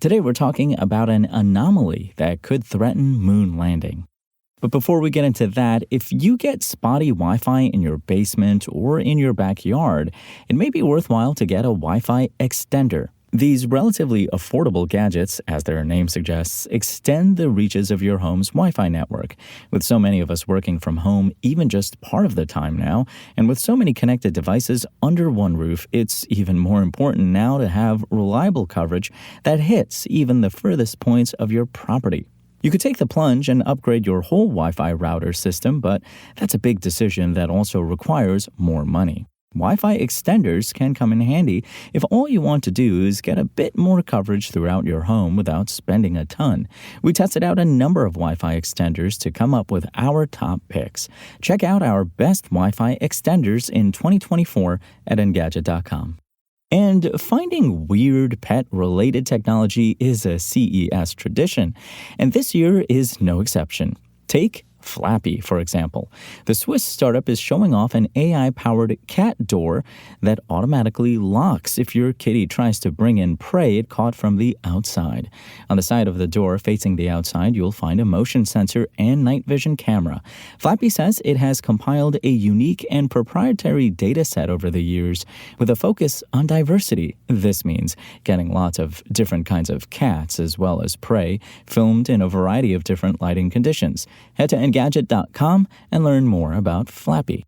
Today we're talking about an anomaly that could threaten moon landing. But before we get into that, if you get spotty Wi-Fi in your basement or in your backyard, it may be worthwhile to get a Wi-Fi extender. These relatively affordable gadgets, as their name suggests, extend the reaches of your home's Wi-Fi network. With so many of us working from home even just part of the time now, and with so many connected devices under one roof, it's even more important now to have reliable coverage that hits even the furthest points of your property. You could take the plunge and upgrade your whole Wi-Fi router system, but that's a big decision that also requires more money. Wi-Fi extenders can come in handy if all you want to do is get a bit more coverage throughout your home without spending a ton. We tested out a number of Wi-Fi extenders to come up with our top picks. Check out our best Wi-Fi extenders in 2024 at Engadget.com. And finding weird pet-related technology is a CES tradition, and this year is no exception. Take Flappy, for example. The Swiss startup is showing off an AI-powered cat door that automatically locks if your kitty tries to bring in prey it caught from the outside. On the side of the door facing the outside, you'll find a motion sensor and night vision camera. Flappy says it has compiled a unique and proprietary data set over the years with a focus on diversity. This means getting lots of different kinds of cats as well as prey, filmed in a variety of different lighting conditions. Head to Engadget.com and learn more about Flappy.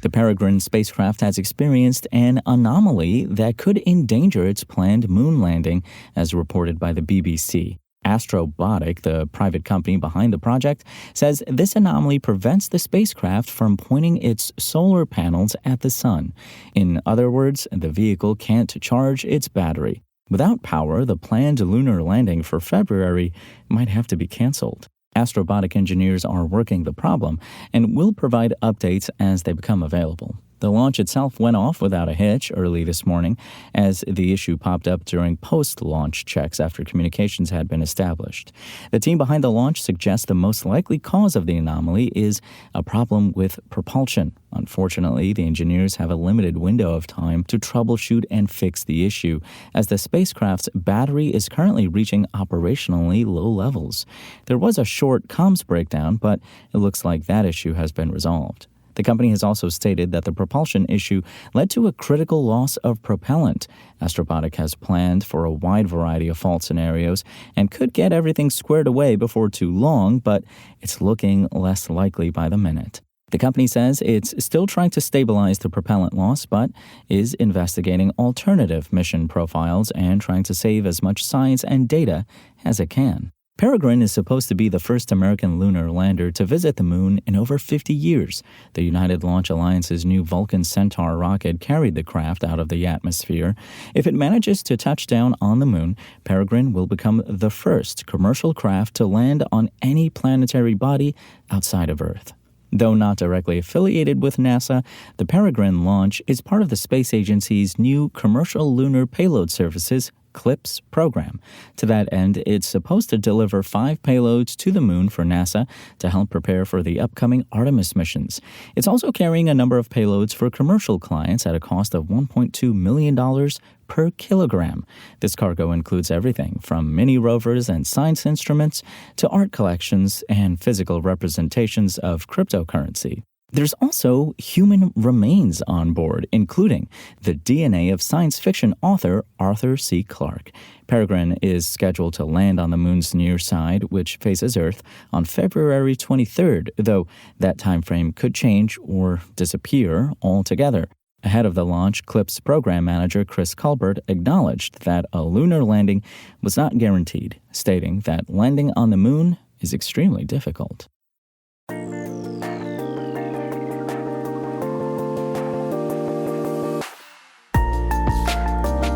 The Peregrine spacecraft has experienced an anomaly that could endanger its planned moon landing, as reported by the BBC. Astrobotic, the private company behind the project, says this anomaly prevents the spacecraft from pointing its solar panels at the sun. In other words, the vehicle can't charge its battery. Without power, the planned lunar landing for February might have to be canceled. Astrobotic engineers are working the problem and will provide updates as they become available. The launch itself went off without a hitch early this morning, as the issue popped up during post-launch checks after communications had been established. The team behind the launch suggests the most likely cause of the anomaly is a problem with propulsion. Unfortunately, the engineers have a limited window of time to troubleshoot and fix the issue, as the spacecraft's battery is currently reaching operationally low levels. There was a short comms breakdown, but it looks like that issue has been resolved. The company has also stated that the propulsion issue led to a critical loss of propellant. Astrobotic has planned for a wide variety of fault scenarios and could get everything squared away before too long, but it's looking less likely by the minute. The company says it's still trying to stabilize the propellant loss, but is investigating alternative mission profiles and trying to save as much science and data as it can. Peregrine is supposed to be the first American lunar lander to visit the moon in over 50 years. The United Launch Alliance's new Vulcan Centaur rocket carried the craft out of the atmosphere. If it manages to touch down on the moon, Peregrine will become the first commercial craft to land on any planetary body outside of Earth. Though not directly affiliated with NASA, the Peregrine launch is part of the space agency's new Commercial Lunar Payload Services CLPS program. To that end, it's supposed to deliver 5 payloads to the moon for NASA to help prepare for the upcoming Artemis missions. It's also carrying a number of payloads for commercial clients at a cost of $1.2 million per kilogram. This cargo includes everything from mini rovers and science instruments to art collections and physical representations of cryptocurrency. There's also human remains on board, including the DNA of science fiction author Arthur C. Clarke. Peregrine is scheduled to land on the moon's near side, which faces Earth, on February 23rd, though that time frame could change or disappear altogether. Ahead of the launch, CLPS program manager Chris Colbert acknowledged that a lunar landing was not guaranteed, stating that landing on the moon is extremely difficult.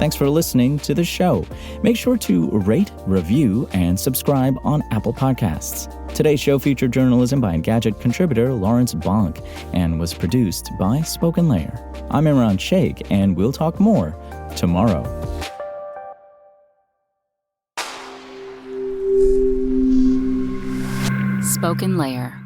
Thanks for listening to the show. Make sure to rate, review, and subscribe on Apple Podcasts. Today's show featured journalism by Engadget contributor Lawrence Bonk and was produced by Spoken Layer. I'm Imran Sheikh, and we'll talk more tomorrow. Spoken Layer.